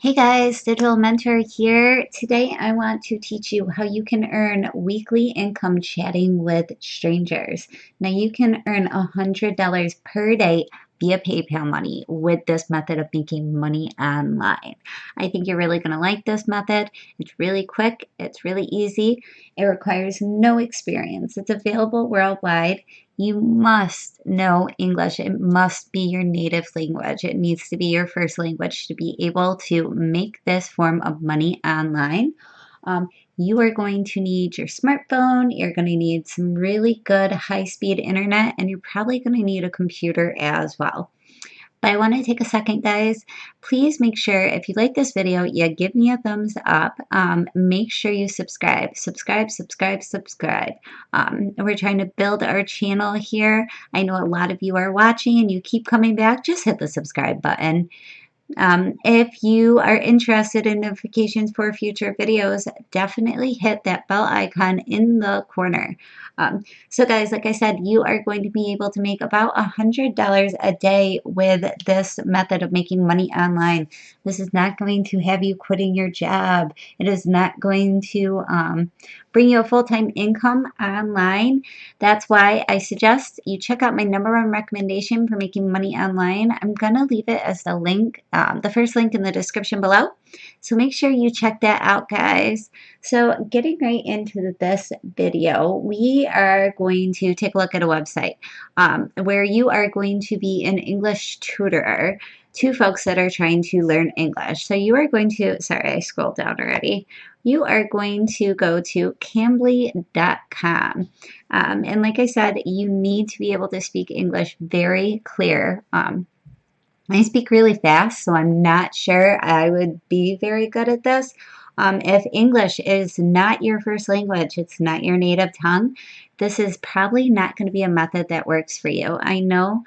Hey guys, Digital Mentor here. Today I want to teach you how you can earn weekly income chatting with strangers. Now you can earn $100 per day via PayPal money with this method of making money online. I think you're really going to like this method. It's really quick, it's really easy, it requires no experience. It's available worldwide. You must know English. It must be your native language. It needs to be your first language to be able to make this form of money online. You are going to need your smartphone, you're going to need some really good high speed internet, and you're probably going to need a computer as well. But I want to take a second, guys. Please make sure if you like this video, you give me a thumbs up. Make sure you subscribe. Subscribe. We're trying to build our channel here. I know a lot of you are watching and you keep coming back. Just hit the subscribe button. If you are interested in notifications for future videos, definitely hit that bell icon in the corner. So guys, like I said, you are going to be able to make about $100 a day with this method of making money online. This is not going to have you quitting your job. It is not going to bring you a full-time income online. That's why I suggest you check out my #1 recommendation for making money online. I'm going to leave it as the link, the first link in the description below. So make sure you check that out, guys. So getting right into this video, we are going to take a look at a website where you are going to be an English tutor to folks that are trying to learn English. So you are going to, sorry, I scrolled down already. You are going to go to Cambly.com. And like I said, you need to be able to speak English very clear. I speak really fast, so I'm not sure I would be very good at this. If English is not your first language, it's not your native tongue, this is probably not going to be a method that works for you. I know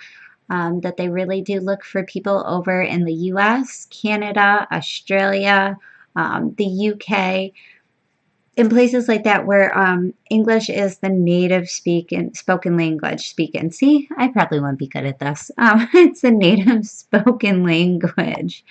that they really do look for people over in the US, Canada, Australia, the UK, in places like that where English is the native spoken language speaking. See, I probably won't be good at this. It's the native spoken language.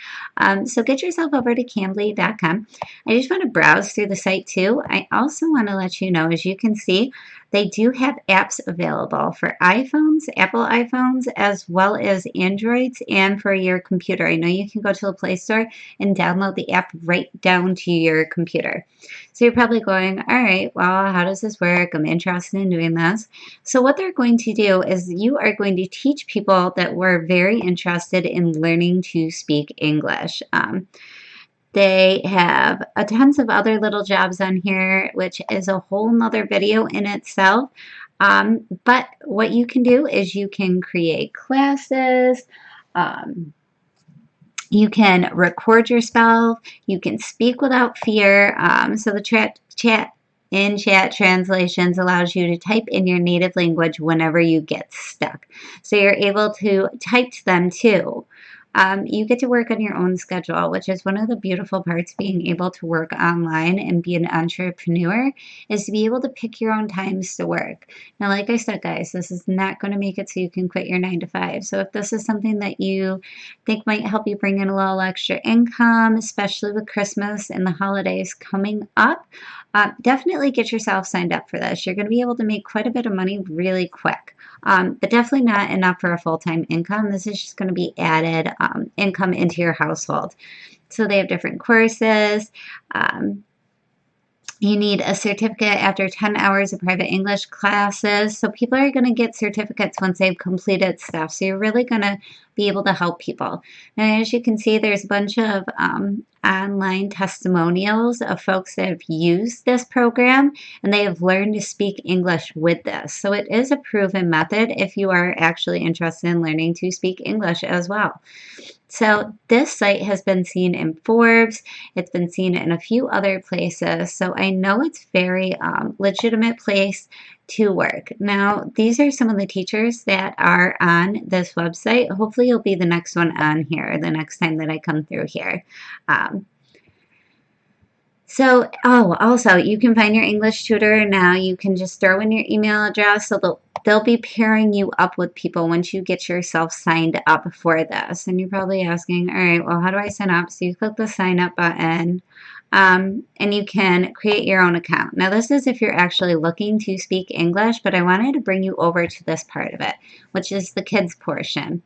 So get yourself over to Cambly.com. I just want to browse through the site too. I also want to let you know, as you can see, they do have apps available for iPhones, Apple iPhones, as well as Androids, and for your computer. I know you can go to the Play Store and download the app right down to your computer. So you're probably going, all right, well, how does this work? I'm interested in doing this. So what they're going to do is you are going to teach people that were very interested in learning to speak English. They have tons of other little jobs on here, which is a whole nother video in itself. But what you can do is you can create classes. You can record yourself. You can speak without fear. So the chat translations allows you to type in your native language whenever you get stuck. So you're able to type to them too. You get to work on your own schedule, which is one of the beautiful parts being able to work online and be an entrepreneur, is to be able to pick your own times to work. Now, like I said, guys, this is not going to make it so you can quit your 9 to 5. So if this is something that you think might help you bring in a little extra income, especially with Christmas and the holidays coming up, definitely get yourself signed up for this. You're going to be able to make quite a bit of money really quick. But definitely not enough for a full-time income. This is just going to be added income into your household. So they have different courses. You need a certificate after 10 hours of private English classes. So people are going to get certificates once they've completed stuff. So you're really going to be able to help people. And as you can see, there's a bunch of online testimonials of folks that have used this program and they have learned to speak English with this. So it is a proven method if you are actually interested in learning to speak English as well. So this site has been seen in Forbes. It's been seen in a few other places. So I know it's very legitimate place to work. Now, these are some of the teachers that are on this website. Hopefully you'll be the next one on here the next time that I come through here. Also, you can find your English tutor now. You can just throw in your email address. So they'll be pairing you up with people once you get yourself signed up for this. And you're probably asking, all right, well, how do I sign up? So you click the sign up button. And you can create your own account. Now, this is if you're actually looking to speak English, but I wanted to bring you over to this part of it, which is the kids portion.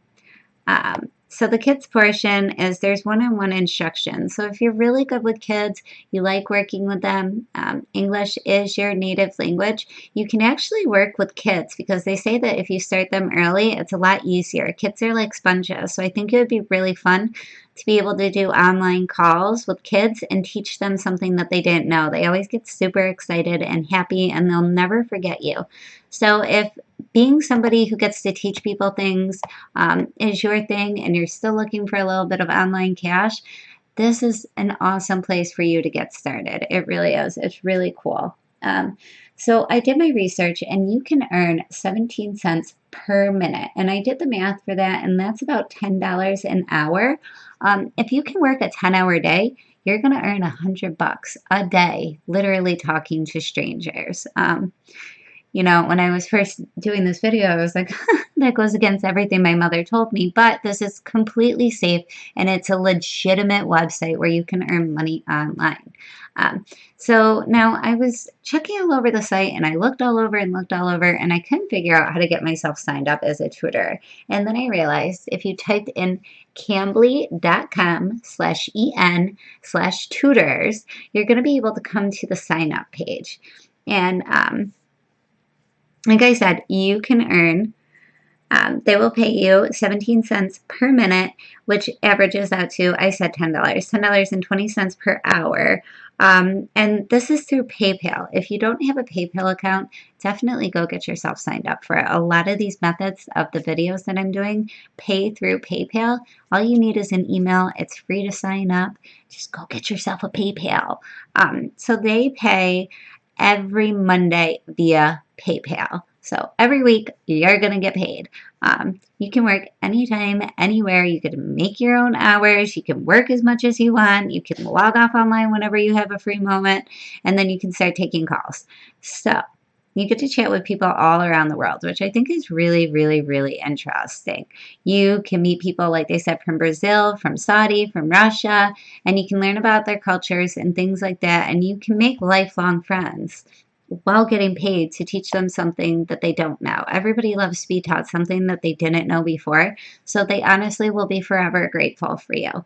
So the kids portion is there's one-on-one instruction. So if you're really good with kids, you like working with them, English is your native language, you can actually work with kids because they say that if you start them early, it's a lot easier. Kids are like sponges. So I think it would be really fun to be able to do online calls with kids and teach them something that they didn't know. They always get super excited and happy and they'll never forget you. So if being somebody who gets to teach people things is your thing and you're still looking for a little bit of online cash, this is an awesome place for you to get started. It really is. It's really cool. So I did my research and you can earn 17 cents per minute. And I did the math for that, and that's about $10 an hour. If you can work a 10-hour day, you're going to earn $100 a day, literally talking to strangers. When I was first doing this video, I was like, that goes against everything my mother told me, but this is completely safe and it's a legitimate website where you can earn money online. So now I was checking all over the site and I looked all over and I couldn't figure out how to get myself signed up as a tutor. And then I realized if you typed in cambly.com/en/tutors, you're going to be able to come to the sign up page. And like I said, you can earn, they will pay you 17 cents per minute, which averages out to, I said $10.20 per hour. And this is through PayPal. If you don't have a PayPal account, definitely go get yourself signed up for it. A lot of these methods of the videos that I'm doing pay through PayPal. All you need is an email. It's free to sign up. Just go get yourself a PayPal. So they pay every Monday via PayPal. So every week you're going to get paid. You can work anytime, anywhere. You can make your own hours. You can work as much as you want. You can log off online whenever you have a free moment, and then you can start taking calls. So you get to chat with people all around the world, which I think is really, really, really interesting. You can meet people, like they said, from Brazil, from Saudi, from Russia, and you can learn about their cultures and things like that, and you can make lifelong friends while getting paid to teach them something that they don't know. Everybody loves to be taught something that they didn't know before, so they honestly will be forever grateful for you.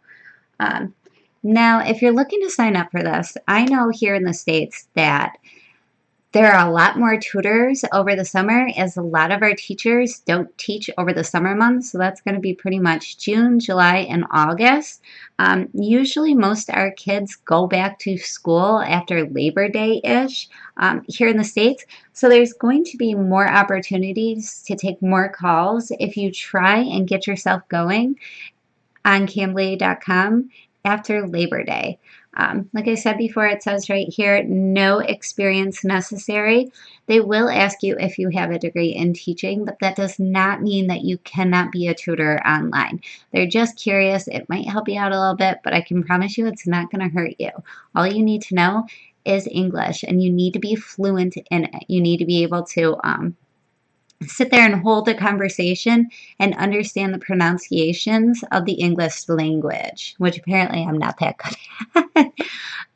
Now, if you're looking to sign up for this, I know here in the States that there are a lot more tutors over the summer, as a lot of our teachers don't teach over the summer months. So that's going to be pretty much June, July, and August. Usually most of our kids go back to school after Labor Day-ish here in the States. So there's going to be more opportunities to take more calls if you try and get yourself going on Cambly.com after Labor Day. Like I said before, it says right here, no experience necessary. They will ask you if you have a degree in teaching, but that does not mean that you cannot be a tutor online. They're just curious. It might help you out a little bit, but I can promise you it's not going to hurt you. All you need to know is English, and you need to be fluent in it. You need to be able to sit there and hold a conversation and understand the pronunciations of the English language, which apparently I'm not that good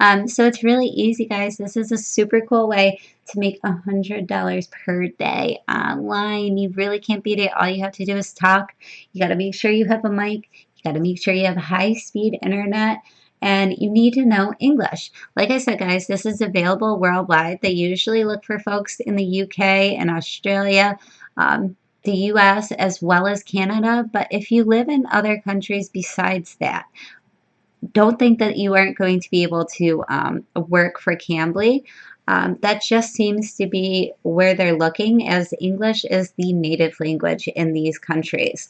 at. So it's really easy, guys. This is a super cool way to make $100 per day online. You really can't beat it. All you have to do is talk. You got to make sure you have a mic. You got to make sure you have high-speed internet. And you need to know English. Like I said, guys, this is available worldwide. They usually look for folks in the UK and Australia, the US, as well as Canada. But if you live in other countries besides that, don't think that you aren't going to be able to work for Cambly. That just seems to be where they're looking, as English is the native language in these countries.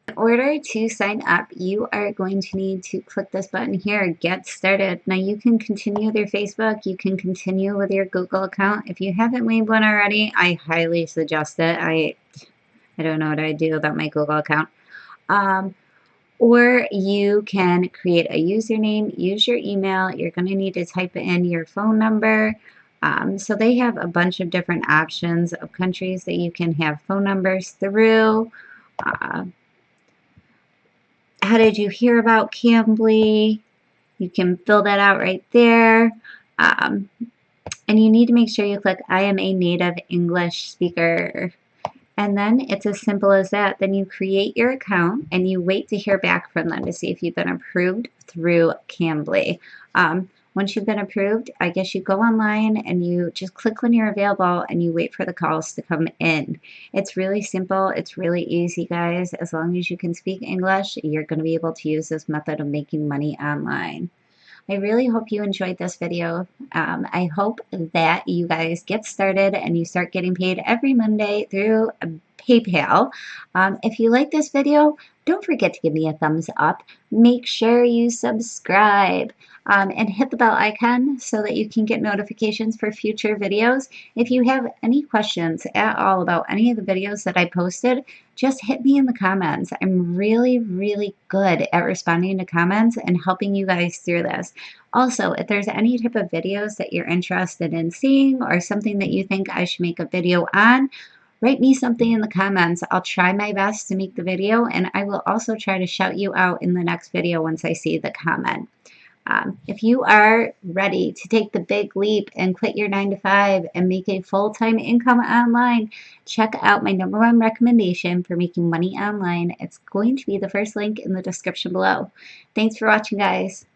In order to sign up, you are going to need to click this button here, Get Started. Now you can continue with your Facebook, you can continue with your Google account. If you haven't made one already, I highly suggest it. I don't know what I'd do without my Google account. or you can create a username, use your email. You're going to need to type in your phone number. So they have a bunch of different options of countries that you can have phone numbers through. Uh, how did you hear about Cambly? You can fill that out right there. Um, and you need to make sure you click I am a native English speaker. And then it's as simple as that. Then you create your account and you wait to hear back from them to see if you've been approved through Cambly. Once you've been approved, I guess you go online and you just click when you're available and you wait for the calls to come in. It's really simple. It's really easy, guys. As long as you can speak English, you're going to be able to use this method of making money online. I really hope you enjoyed this video. I hope that you guys get started and you start getting paid every Monday through PayPal. If you like this video, don't forget to give me a thumbs up. Make sure you subscribe and hit the bell icon so that you can get notifications for future videos. If you have any questions at all about any of the videos that I posted, just hit me in the comments. I'm really, really good at responding to comments and helping you guys through this. Also, if there's any type of videos that you're interested in seeing or something that you think I should make a video on, write me something in the comments. I'll try my best to make the video, and I will also try to shout you out in the next video once I see the comment. If you are ready to take the big leap and quit your 9 to 5 and make a full-time income online, check out my #1 recommendation for making money online. It's going to be the first link in the description below. Thanks for watching, guys.